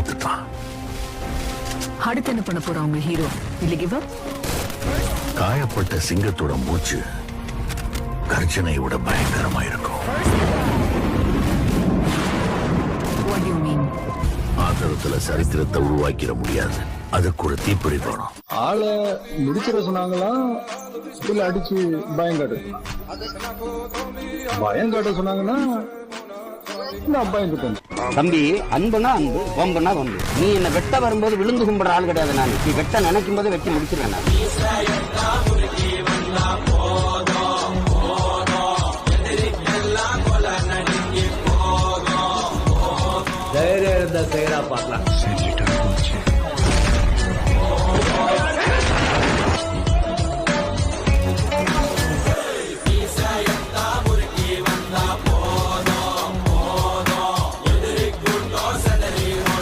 தோத்துட்டான். அடுத்து என்ன பண்ண போறான் உங்க ஹீரோ? இல்ல கிவ் அப்? காயப்பட்ட சிங்கத்தோட மூச்சு கர்ஜனை விட பயங்கரமா இருக்கும். What do you mean? ஆத்திரத்துல சரித்திரத்தை உருவாக்கிட முடியாது. அதுக்கு ஒரு தீப்பொறி வேணும். ஆளை முடிச்சிட சொன்னாங்களா இல்ல அடிச்சு பயம் காட்டு? பயம் காட்ட சொன்னாங்கன்னா நான் பயந்துட்டேன். தம்பி, அன்புனா அன்பு, வம்புனா வம்பு. நீ என்ன வெட்ட வரும்போது விழுந்து கும்பிடுற ஆள் கிடையாது. நான் நீ வெட்ட நினைக்கும் போது வெட்டி முடிச்சிருவேன் நான். தைரியம் இருந்தா செய்யறா பார்க்கலாம்.